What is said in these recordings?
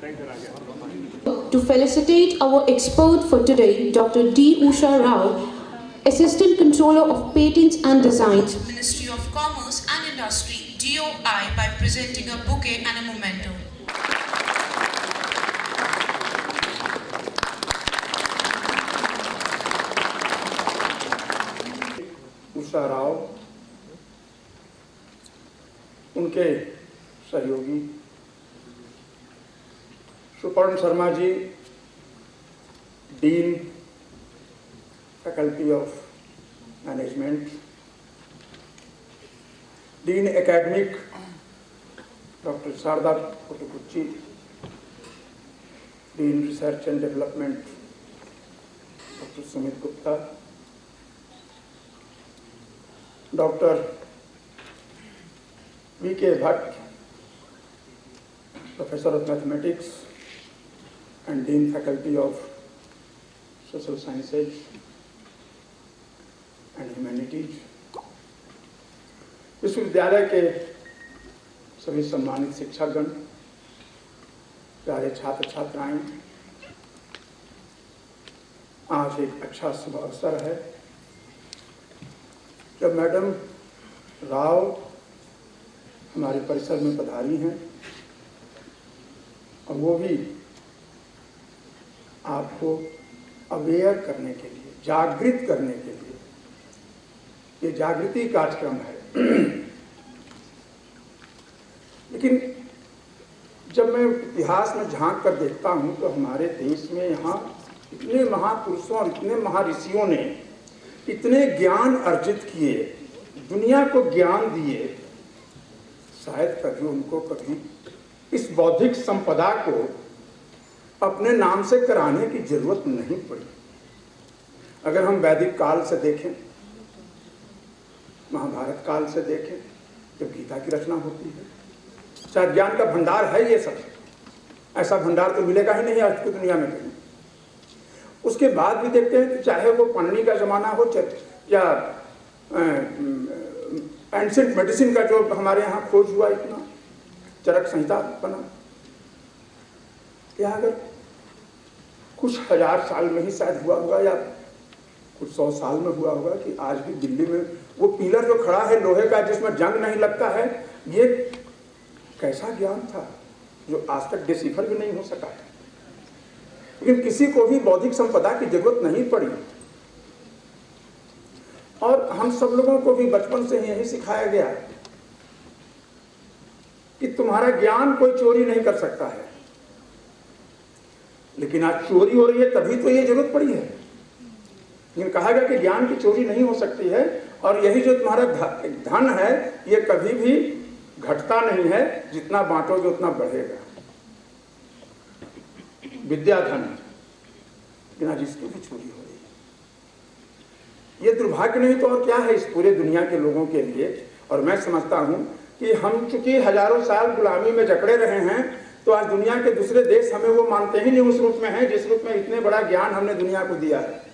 To felicitate our expert for today, Dr. D. Usha Rao, Assistant Controller of Patents and Designs, Ministry of Commerce and Industry, DOI, by presenting a bouquet and a memento. Usha Rao, उनके सहयोगी Suparn Sharma ji, dean faculty of management, dean academic doctor Sharada Kotukuchi, dean research and development doctor Sumit Gupta, doctor V K. Bhatt, professor of mathematics and dean faculty of social sciences and humanities, विश्वविद्यालय के सभी सम्मानित शिक्षकगण, प्यारे छात्र छात्राएं, आज एक अच्छा शुभ अवसर है जब मैडम राव हमारे परिसर में पधारी हैं और वो भी आपको अवेयर करने के लिए, जागृत करने के लिए, ये जागृति कार्यक्रम है। लेकिन जब मैं इतिहास में झांक कर देखता हूं तो हमारे देश में यहाँ इतने महापुरुषों और इतने महर्षियों ने इतने ज्ञान अर्जित किए, दुनिया को ज्ञान दिए, शायद कभी उनको कभी इस बौद्धिक संपदा को अपने नाम से कराने की जरूरत नहीं पड़ी। अगर हम वैदिक काल से देखें, महाभारत काल से देखें, जब गीता की रचना होती है, शायद ज्ञान का भंडार है ये सब, ऐसा भंडार तो मिलेगा ही नहीं आज की दुनिया में कहीं। उसके बाद भी देखते हैं कि चाहे वो पन्नी का जमाना हो या एंशिएंट मेडिसिन का जो हमारे यहाँ खोज हुआ, इतना चरक संहिता बना, या अगर कुछ हजार साल में ही शायद हुआ होगा या कुछ 100 साल में हुआ होगा कि आज भी दिल्ली में वो पिलर जो खड़ा है लोहे का जिसमें जंग नहीं लगता है, ये कैसा ज्ञान था जो आज तक डिसिफर भी नहीं हो सका है। लेकिन किसी को भी बौद्धिक संपदा की जरूरत नहीं पड़ी और हम सब लोगों को भी बचपन से यही सिखाया गया कि तुम्हारा ज्ञान कोई चोरी नहीं कर सकता है। लेकिन आज चोरी हो रही है तभी तो ये जरूरत पड़ी है। लेकिन कहा गया कि ज्ञान की चोरी नहीं हो सकती है और यही जो तुम्हारा धन है ये कभी भी घटता नहीं है, जितना बांटोगे उतना बढ़ेगा। विद्या धन, बिना जिसकी भी चोरी हो रही है। ये दुर्भाग्य नहीं तो और क्या है इस पूरे दुनिया के लोगों के लिए। और मैं समझता हूं कि हम चूंकि हजारों साल गुलामी में जकड़े रहे हैं तो आज दुनिया के दूसरे देश हमें वो मानते ही नहीं उस रूप में है जिस रूप में इतने बड़ा ज्ञान हमने दुनिया को दिया है।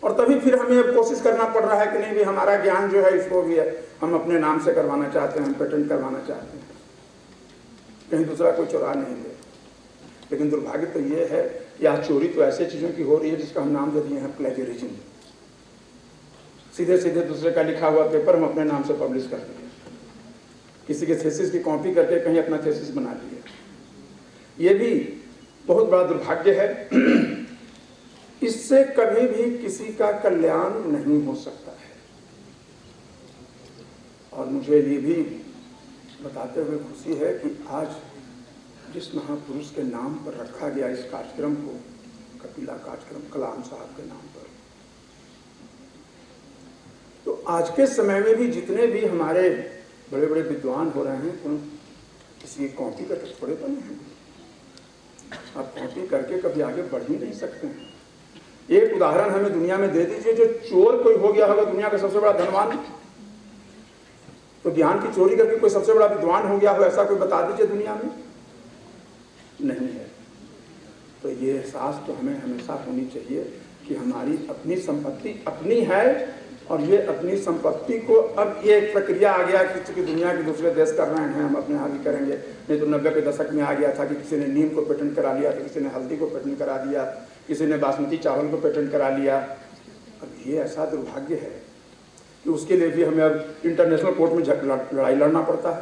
और तभी फिर हमें अब कोशिश करना पड़ रहा है कि नहीं भी हमारा ज्ञान जो है इसको भी हम अपने नाम से करवाना चाहते हैं, हम पेटेंट करवाना चाहते हैं, कहीं दूसरा कोई चुरा नहीं दे। लेकिन दुर्भाग्य तो ये है कि आज चोरी तो ऐसे चीजों की हो रही है जिसका हम नाम दे दिए हैं प्लेजरिज्म। सीधे सीधे दूसरे का लिखा हुआ पेपर हम अपने नाम से पब्लिश कर दिए, किसी के थीसिस की कॉपी करके कहीं अपना थीसिस बना दिया। ये भी बहुत बड़ा दुर्भाग्य है। इससे कभी भी किसी का कल्याण नहीं हो सकता है। और मुझे ये भी बताते हुए खुशी है कि आज जिस महापुरुष के नाम पर रखा गया इस कार्यक्रम को, कपिला कार्यक्रम, कलाम साहब के नाम पर, तो आज के समय में भी जितने भी हमारे बड़े बड़े विद्वान हो रहे हैं उन किसी कॉपी का तो थोड़े बने हैं। आप कॉपी करके कभी आगे बढ़ ही नहीं सकते हैं। एक उदाहरण हमें दुनिया में दे दीजिए, जो चोर कोई हो गया होगा दुनिया का सबसे बड़ा धनवान, तो ज्ञान की चोरी करके कोई सबसे बड़ा विद्वान हो गया हो, ऐसा कोई बता दीजिए दुनिया में। नहीं है। तो ये एहसास तो हमें हमेशा होनी चाहिए कि हमारी अपनी संपत्ति अपनी है और ये अपनी संपत्ति को, अब ये एक प्रक्रिया आ गया कि चूंकि दुनिया के दूसरे देश कर रहे हैं, हम अपने यहाँ भी करेंगे। नहीं तो 90 के दशक में आ गया था कि किसी ने नीम को पेटेंट करा लिया, तो किसी ने हल्दी को पेटेंट करा दिया, किसी ने बासमती चावल को पेटेंट करा लिया। अब ये ऐसा दुर्भाग्य है कि उसके लिए भी हमें अब इंटरनेशनल कोर्ट में लड़ाई लड़ना पड़ता है,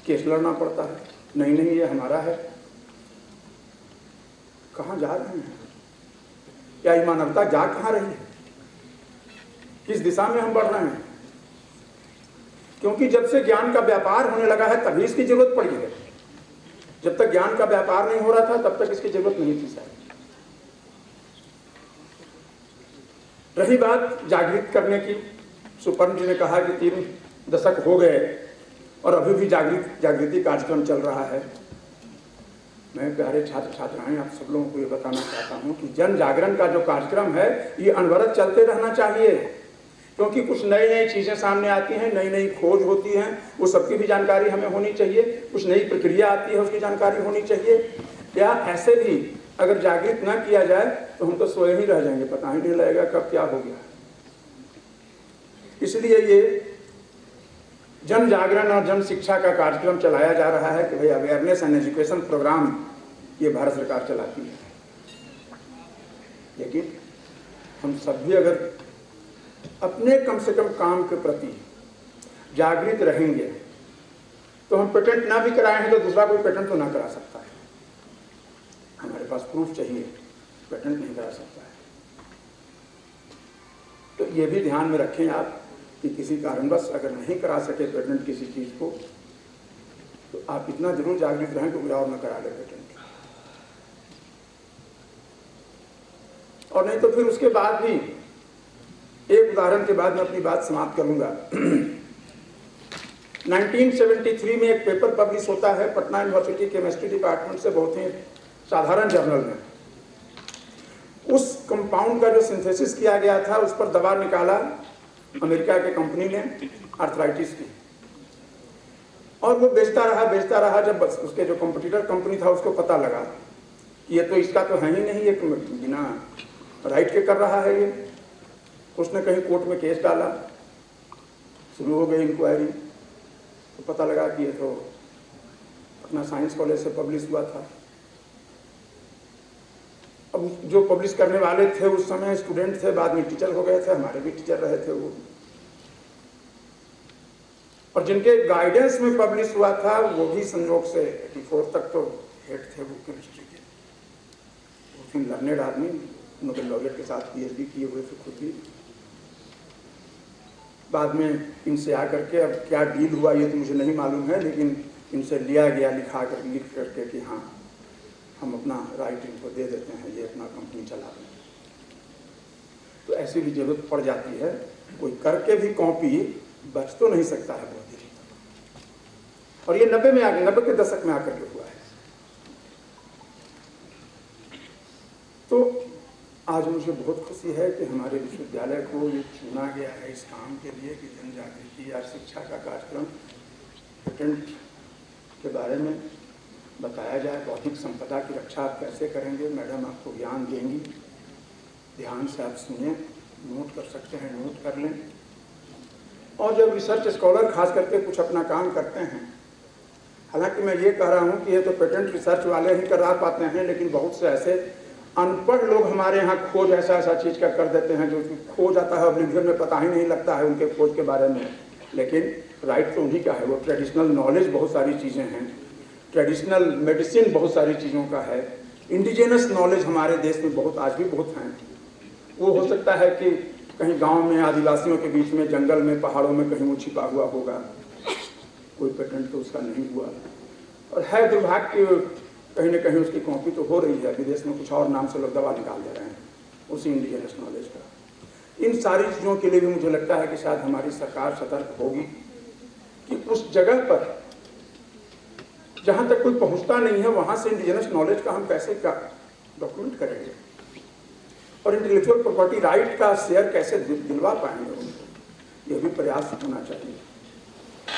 केस लड़ना पड़ता है। नहीं नहीं, ये हमारा है। कहाँ जा रहे हैं? क्या ये मानवता जा कहाँ रही है? किस दिशा में हम बढ़ रहे हैं? क्योंकि जब से ज्ञान का व्यापार होने लगा है तभी इसकी जरूरत पड़ी है। जब तक ज्ञान का व्यापार नहीं हो रहा था तब तक इसकी जरूरत नहीं थी शायद। रही बात जागृत करने की, सुपर्ण जी ने कहा कि 3 दशक हो गए और अभी भी जागृति कार्यक्रम चल रहा है। मैं प्यारे छात्र छात्राएं आप सब लोगों को ये बताना चाहता हूँ कि जन जागरण का जो कार्यक्रम है ये अनवरत चलते रहना चाहिए, क्योंकि कुछ नई नई चीज़ें सामने आती हैं, नई नई खोज होती हैं, वो सबकी भी जानकारी हमें होनी चाहिए। कुछ नई प्रक्रिया आती है, उसकी जानकारी होनी चाहिए। या ऐसे भी अगर जागृत ना किया जाए तो हम तो सोए ही रह जाएंगे, पता ही नहीं लगेगा कब क्या हो गया। इसलिए ये जन जागरण और जन शिक्षा का कार्यक्रम चलाया जा रहा है कि भाई अवेयरनेस एंड एजुकेशन प्रोग्राम ये भारत सरकार चलाती है। लेकिन हम सब भी अगर अपने कम से कम काम के प्रति जागृत रहेंगे तो हम पेटेंट ना भी कराए हैं तो दूसरा कोई पेटेंट तो ना करा सकता है। हमारे पास प्रूफ चाहिए, पेटेंट नहीं करा सकता है। तो ये भी ध्यान में रखें आप कि किसी कारणवश अगर नहीं करा सके पेटेंट किसी चीज़ को, तो आप इतना जरूर जागृत रहें कि कोई और न करा ले पेटेंट। और नहीं तो फिर उसके बाद भी एक उदाहरण के बाद मैं अपनी बात समाप्त करूंगा। 1973 में एक पेपर पब्लिश होता है पटना यूनिवर्सिटी केमिस्ट्री डिपार्टमेंट से, बहुत ही साधारण जर्नल में। उस कंपाउंड का जो सिंथेसिस किया गया था उस पर दवा निकाला अमेरिका के कंपनी ने, आर्थराइटिस की, और वो बेचता रहा। जब उसके जो कॉम्पिटिटर कंपनी था उसको पता लगा कि ये तो इसका तो है ही नहीं, ये बिना राइट के कर रहा है ये। उसने कहीं कोर्ट में केस डाला, शुरू हो गई इंक्वायरी, तो पता लगा कि ये तो अपना साइंस कॉलेज से पब्लिश हुआ था। अब जो पब्लिश करने वाले थे उस समय स्टूडेंट थे, बाद में टीचर हो गए थे, हमारे भी टीचर रहे थे वो। और जिनके गाइडेंस में पब्लिश हुआ था वो भी संयोग से 84 तक तो हेड थे वो केमिस्ट्री के, वो भी लर्नेड आदमी, नोबेल लॉरेट के साथ PhD किए हुए थे खुद भी। बाद में इनसे आकर के अब क्या डील हुआ ये तो मुझे नहीं मालूम है, लेकिन इनसे लिया गया लिख करके कि हाँ हम अपना राइट इनको दे देते हैं, ये अपना कंपनी चला दें। तो ऐसी भी जरूरत पड़ जाती है, कोई करके भी कॉपी बच तो नहीं सकता है बहुत देर तक। और ये 90 के दशक में आकर के हुआ है। तो आज मुझे बहुत खुशी है कि हमारे विश्वविद्यालय को ये चुना गया है इस काम के लिए कि जन जागृति या शिक्षा का कार्यक्रम पेटेंट के बारे में बताया जाए। बौद्धिक संपदा की रक्षा आप कैसे करेंगे, मैडम आपको ज्ञान देंगी, ध्यान से आप सुनिए, नोट कर सकते हैं नोट कर लें। और जब रिसर्च स्कॉलर खास करके कुछ अपना काम करते हैं, हालांकि मैं ये कह रहा हूँ कि ये तो पेटेंट रिसर्च वाले ही करा पाते हैं, लेकिन बहुत से ऐसे अनपढ़ लोग हमारे यहाँ खोज ऐसा चीज़ का कर देते हैं जो खोज आता है ऑब्लिवियन में, पता ही नहीं लगता है उनके खोज के बारे में। लेकिन राइट तो उन्हीं का है, वो ट्रेडिशनल नॉलेज बहुत सारी चीज़ें हैं, ट्रेडिशनल मेडिसिन बहुत सारी चीज़ों का है, इंडिजिनस नॉलेज हमारे देश में बहुत आज भी बहुत हैं। वो हो सकता है कि कहीं गांव में आदिवासियों के बीच में जंगल में पहाड़ों में कहीं वो छिपा हुआ होगा, कोई पेटेंट तो उसका नहीं हुआ। और है दुर्भाग्य कहीं ना कहीं उसकी कॉपी तो हो रही है, विदेश में कुछ और नाम से लोग दवा निकाल दे रहे हैं उसी इंडिजिनस नॉलेज का। इन सारी चीज़ों के लिए भी मुझे लगता है कि शायद हमारी सरकार सतर्क होगी कि उस जगह पर जहाँ तक कोई पहुँचता नहीं है वहाँ से इंडिजिनस नॉलेज का हम कैसे क्या डॉक्यूमेंट करेंगे और इंटेलेक्चुअल प्रॉपर्टी राइट का शेयर कैसे दिलवा पाएंगे उनको, यह भी प्रयास होना चाहिए।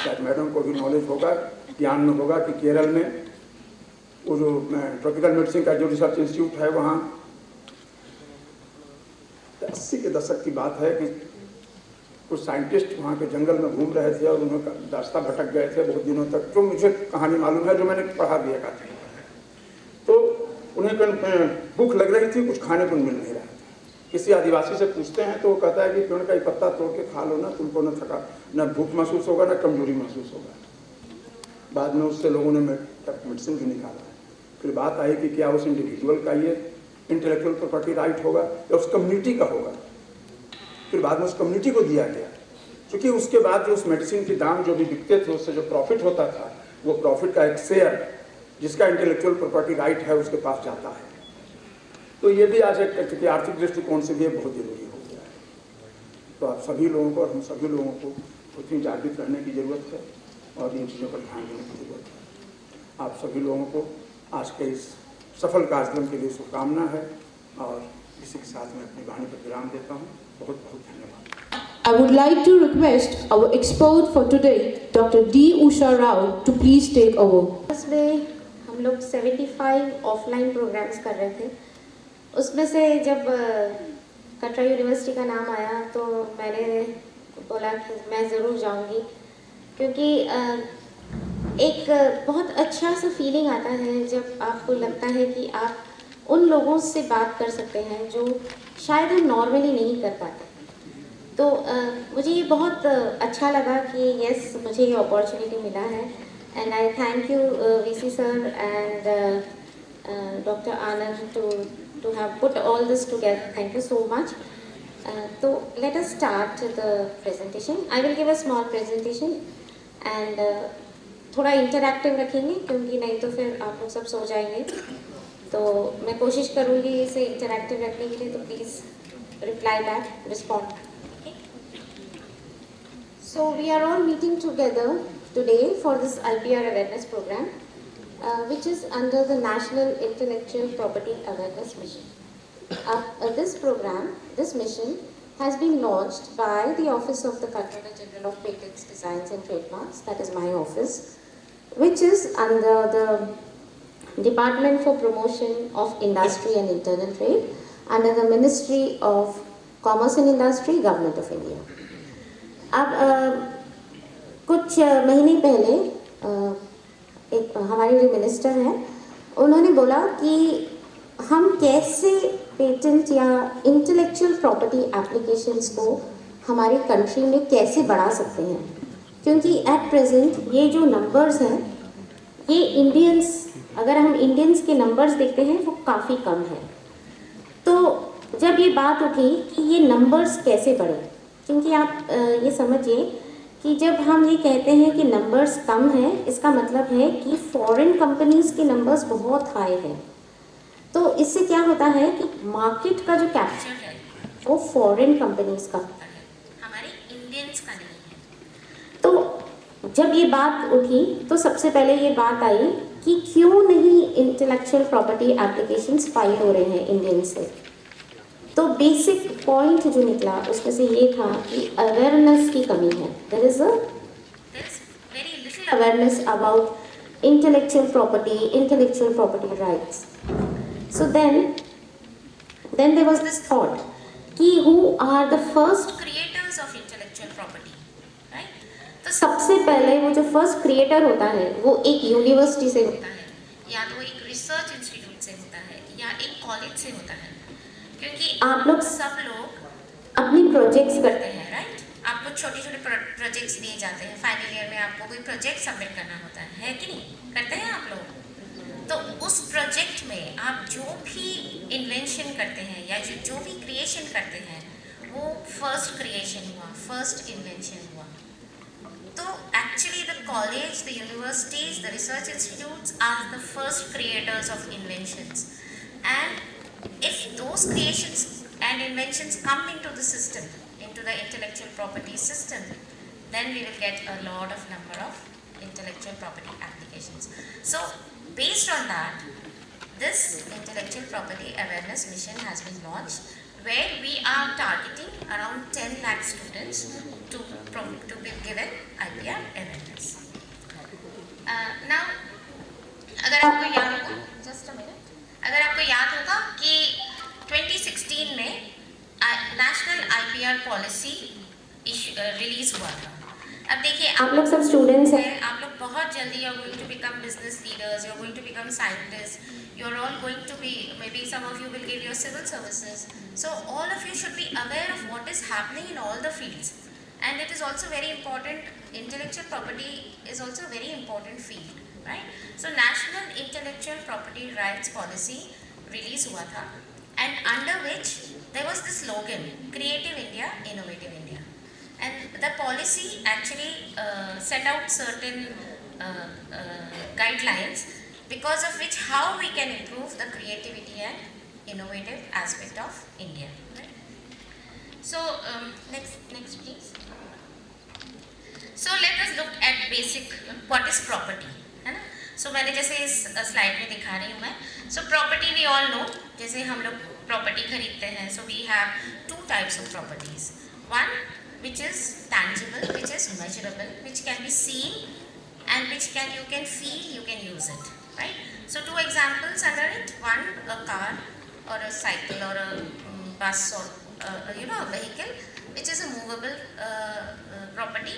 शायद मैडम को भी नॉलेज होगा, ज्ञान में होगा कि केरल में वो जो ट्रॉपिकल मेडिसिन का जो रिसर्च इंस्टीट्यूट है वहाँ 80 के दशक की बात है कि कुछ साइंटिस्ट वहाँ के जंगल में घूम रहे थे और उन्होंने रास्ता भटक गए थे बहुत दिनों तक, जो मुझे कहानी मालूम है, जो मैंने पढ़ा भी एक आदमी। तो उन्हें भूख लग रही थी, कुछ खाने को मिल नहीं रहा था। किसी आदिवासी से पूछते हैं तो वो कहता है कि पेड़ का एक पत्ता तोड़ के खा लो ना, तुमको न थका, न भूख महसूस होगा, न कमजोरी महसूस होगा। बाद में उससे लोगों ने मेडिसिन भी निकाला। फिर बात आई कि क्या उस इंडिविजुअल का ये इंटेलेक्चुअल प्रॉपर्टी राइट होगा या उस कम्युनिटी का होगा। फिर बाद में उस कम्युनिटी को दिया गया, क्योंकि उसके बाद जो उस मेडिसिन के दाम जो भी बिकते थे, उससे जो प्रॉफिट होता था, वो प्रॉफिट का एक शेयर जिसका इंटेलेक्चुअल प्रॉपर्टी राइट है उसके पास जाता है। तो ये भी आज एक आर्थिक दृष्टिकोण से भी बहुत जरूरी हो गया है। तो आप सभी लोगों को और हम सभी लोगों को उतनी जागृत रहने की ज़रूरत है और इन चीज़ों पर ध्यान देने की ज़रूरत है। आप सभी लोगों को आज के इस सफल कार्यक्रम के लिए शुभकामना है और इसी के साथ मैं अपनी वाणी पर विराम देता हूँ। बहुत बहुत धन्यवाद। I would like to request our expert for today, Dr. D. Usha Rao, to please take over. इसमें हम लोग 75 ऑफलाइन प्रोग्राम्स कर रहे थे। उसमें से जब कटरा यूनिवर्सिटी का नाम आया तो मैंने बोला कि मैं ज़रूर जाऊंगी, क्योंकि एक बहुत अच्छा सा फीलिंग आता है जब आपको लगता है कि आप उन लोगों से बात कर सकते हैं जो शायद हम नॉर्मली नहीं कर पाते। तो मुझे ये बहुत अच्छा लगा कि यस, मुझे ये अपॉर्चुनिटी मिला है। And I thank you VC sir and doctor Anand to have put all this together. Thank you so much. So let us start the presentation. I will give a small presentation and थोड़ा interactive रखेंगे, क्योंकि नहीं तो फिर आप लोग सब सो जाएंगे। तो मैं कोशिश करूँगी इसे इंटरैक्टिव रखने के लिए, तो please reply back, respond. Okay? So we are all meeting together today for this IPR awareness program, which is under the National Intellectual Property Awareness Mission. This mission has been launched by the Office of the Controller General of Patents, Designs and Trademarks, that is my office, which is under the Department for Promotion of Industry and Internal Trade, under the Ministry of Commerce and Industry, Government of India. अब कुछ महीने पहले एक हमारे जो minister हैं, उन्होंने बोला कि हम कैसे पेटेंट या इंटेलेक्चुअल प्रॉपर्टी एप्लीकेशंस को हमारी कंट्री में कैसे बढ़ा सकते हैं, क्योंकि एट प्रेजेंट ये जो नंबर्स हैं, ये इंडियंस, अगर हम इंडियंस के नंबर्स देखते हैं वो काफ़ी कम है। तो जब ये बात उठी कि ये नंबर्स कैसे बढ़े, क्योंकि आप ये समझिए कि जब हम ये कहते हैं कि नंबर्स कम हैं, इसका मतलब है कि फॉरेन कंपनीज के नंबर्स बहुत हाई हैं। तो इससे क्या होता है कि मार्केट का जो कैप्चर है वो फॉरेन कंपनीज का होता है, हमारे इंडियंस का नहीं है। तो जब ये बात उठी तो सबसे पहले ये बात आई कि क्यों नहीं इंटेलेक्चुअल प्रॉपर्टी एप्लीकेशंस फाइल हो रहे हैं इंडियन से। तो बेसिक पॉइंट जो निकला उसमें से ये था कि अवेयरनेस की कमी है। There is very little awareness about intellectual property rights. So then there was this thought कि who are the first creators of intellectual property, right? तो सबसे पहले वो जो फर्स्ट क्रिएटर होता है वो एक यूनिवर्सिटी से होता है, या तो एक रिसर्च इंस्टीट्यूट से होता है, या एक कॉलेज से होता है। क्योंकि आप लोग सब लोग अपनी प्रोजेक्ट्स करते हैं, राइट? आपको छोटे छोटे प्रोजेक्ट्स दिए जाते हैं, फाइनल ईयर में आपको कोई प्रोजेक्ट सबमिट करना होता है कि नहीं? करते हैं आप लोग? तो उस प्रोजेक्ट में आप जो भी इन्वेंशन करते हैं या जो भी क्रिएशन करते हैं, वो फर्स्ट क्रिएशन हुआ, फर्स्ट इन्वेंशन हुआ। तो actually the college, the universities, the research institutes are the first creators of inventions, and if those creations and inventions come into the system, into the intellectual property system, then we will get a lot of number of intellectual property applications. So based on that, this intellectual property awareness mission has been launched, where we are targeting around 10 lakh students to be given IPR awareness. Now, अगर आपको याद होगा, just a minute, अगर आपको याद होगा कि 2016 में नेशनल IPR पॉलिसी रिलीज हुआ था। अब देखिए आप लोग सब स्टूडेंट्स हैं, आप लोग बहुत जल्दी you are going to become business leaders, you are going to become scientist, you are all going to be, maybe some of you will give your civil services. So all of you should be aware of what is happening in all the fields. And it is also very important, intellectual property is also a very important field, right? So National Intellectual Property Rights Policy release hua tha, and under which there was this slogan, Creative India, Innovative India. And the policy actually set out certain guidelines, because of which how we can improve the creativity and innovative aspect of India. Right? So next please. So let us look at basic what is property, है ना? So मैंने जैसे इस slide में दिखा रही हूँ मैं. So property we all know, जैसे हम लोग प्रॉपर्टी खरीदते हैं. So we have two types of properties. One which is tangible, which is measurable, which can be seen and which you can feel, you can use it. Right? So two examples under it. One, a car or a cycle or a bus or a vehicle, which is a movable property,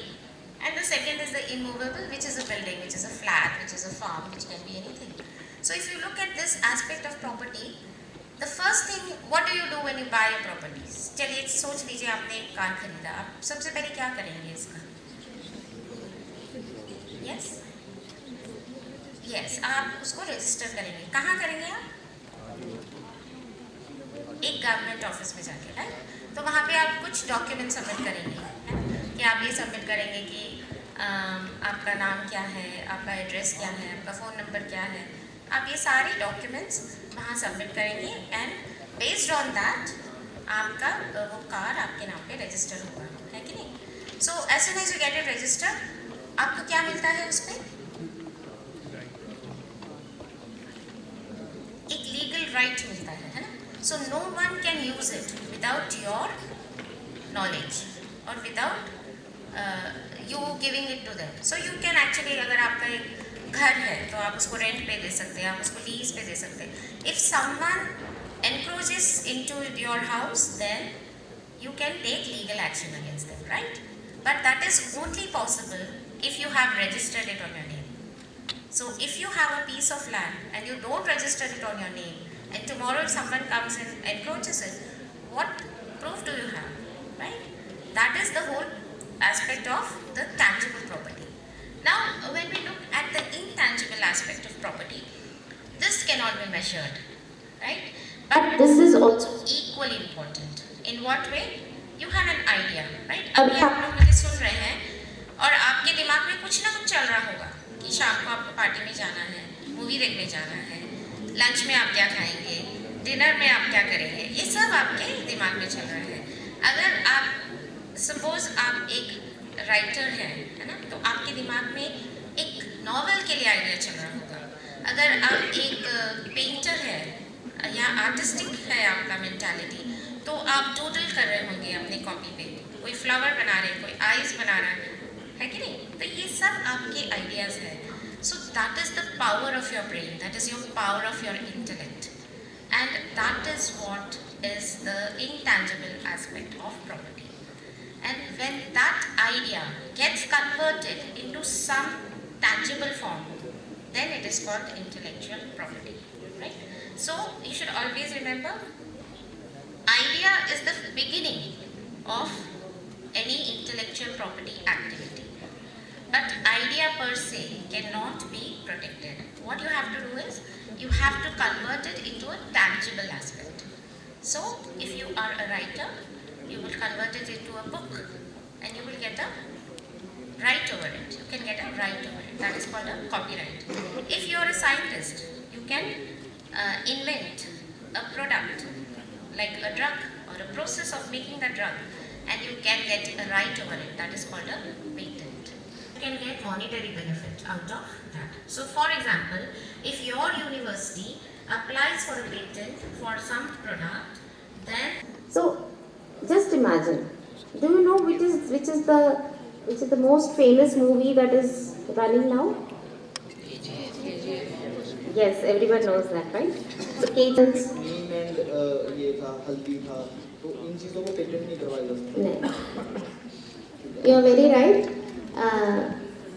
and the second is the immovable, which is a building, which is a flat, which is a farm, which can be anything. So if you look at this aspect of property, the first thing, what do you do when you buy a property? चलिए सोच लीजिए आपने एक car खरीदा, आप सबसे पहले क्या करेंगे इसका? Yes? Yes, आप उसको रजिस्टर करेंगे. कहाँ करेंगे आप? एक गवर्नमेंट ऑफिस में जाके, राइट? तो वहाँ पे आप कुछ डॉक्यूमेंट सबमिट करेंगे, कि आप ये सबमिट करेंगे कि आपका नाम क्या है, आपका एड्रेस क्या है, आपका फ़ोन नंबर क्या है. आप ये सारे डॉक्यूमेंट्स वहाँ सबमिट करेंगे, एंड बेस्ड ऑन दैट आपका वो कार आपके नाम पे रजिस्टर होगा, है कि नहीं? So as soon as you get it register, आपको क्या मिलता है उस पर? एक लीगल राइट मिलता है ना? So no one can use it without your knowledge और without you giving it to them. So you can actually, अगर आपका एक घर है तो आप उसको रेंट पे दे सकते हैं, आप उसको लीज पे दे सकते हैं. If someone encroaches into your house, then you can take legal action against them, right? But that is only possible if you have registered it on your name. So if you have a piece of land and you don't register it on your name, and tomorrow if someone comes and encroaches it, what proof do you have, right? That is the whole aspect of the tangible property. Now when we look at the intangible aspect of property, this cannot be measured, right? but this is also Equally important. In what way? You have an idea, right? अब अभी आप लोग मुझे सुन रहे हैं और आपके दिमाग में कुछ ना कुछ चल रहा होगा कि शाम को आपको पार्टी में जाना है, मूवी देखने जाना है, लंच में आप क्या खाएंगे, डिनर में आप क्या करेंगे, ये सब आपके दिमाग में चल रहा है. अगर आप सपोज आप एक राइटर हैं, है ना, तो आपके दिमाग में एक नॉवेल के लिए आइडिया चल रहा होगा. अगर आप एक पेंटर हैं या आर्टिस्टिक है आपका मेंटालिटी, तो आप डूडल कर रहे होंगे अपने कॉपी पे, कोई फ्लावर बना रहे हैं, कोई आइज बना रहा है कि नहीं? तो ये सब आपके आइडियाज़ हैं. So that is the power of your brain, that is your power of your intellect, and that is what is the intangible aspect of property. And when that idea gets converted into some tangible form, then it is called intellectual property, right? So you should always remember, idea is the beginning of any intellectual property activity, but idea per se cannot be protected. What you have to do is, you have to convert it into a tangible aspect. So if you are a writer, you will convert it into a book and you will get a right over it. You can get a right over it. That is called a copyright. If you are a scientist, you can invent a product like a drug or a process of making the drug, and you can get a right over it. That is called a patent. You can get monetary benefit out of that. So for example, if your university applies for a patent for some product, then so just imagine, do you know which is the most famous movie that is running now? Yes, everyone knows that, right? So Cajuns. ये था, हल्दी था, तो इन चीज़ों को patent नहीं करवाया जा सकता. नहीं. You are very right.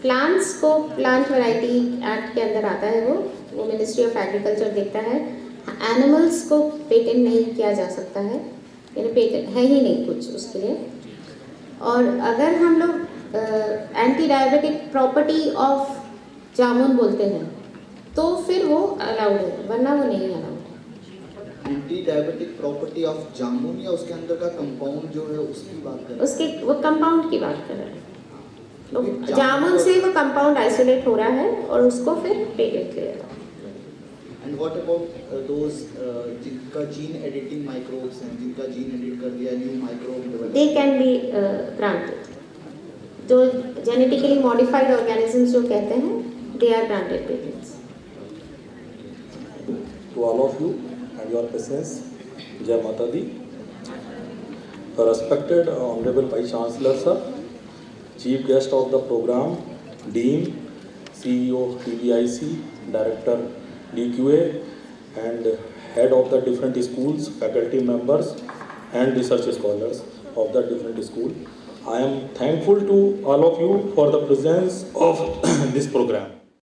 Plants को प्लांट वैरायटी एक्ट के अंदर आता है, वो मिनिस्ट्री ऑफ एग्रीकल्चर देखता है। एनिमल्स को पेटेंट नहीं किया जा सकता है, यानी पेटेंट है ही नहीं कुछ उसके लिए। और अगर हम लोग एंटी डायबिटिक प्रॉपर्टी ऑफ जामुन बोलते हैं तो फिर वो अलाउड है, वरना वो नहीं अलाउड है। एंटी डायबिटिक प्रॉपर्टी ऑफ जामुन या उसके अंदर का कंपाउंड जो है उसकी बात कर रहे हैं? उसके वो कंपाउंड की बात कर रहे हैं। तो जामुन से वो कंपाउंड आइसोलेट हो रहा है और उसको फिर पेटेंट लेगा। एंड व्हाट अबाउट दोज जिनका जीन एडिटिंग माइक्रोब्स हैं, जिनका जीन एडिट कर दिया new microbe, they can be granted. जो जेनेटिकली मॉडिफाइड ऑर्गेनिजम्स जो कहते हैं, they are granted patents. To all of you and your presence, Jai Mata Di. Respected Honorable Vice Chancellor Sir, Chief Guest of the Program, Dean, CEO TBIC, Director DQA, and Head of the different schools, faculty members, and research scholars of the different school. I am thankful to all of you for the presence of this program.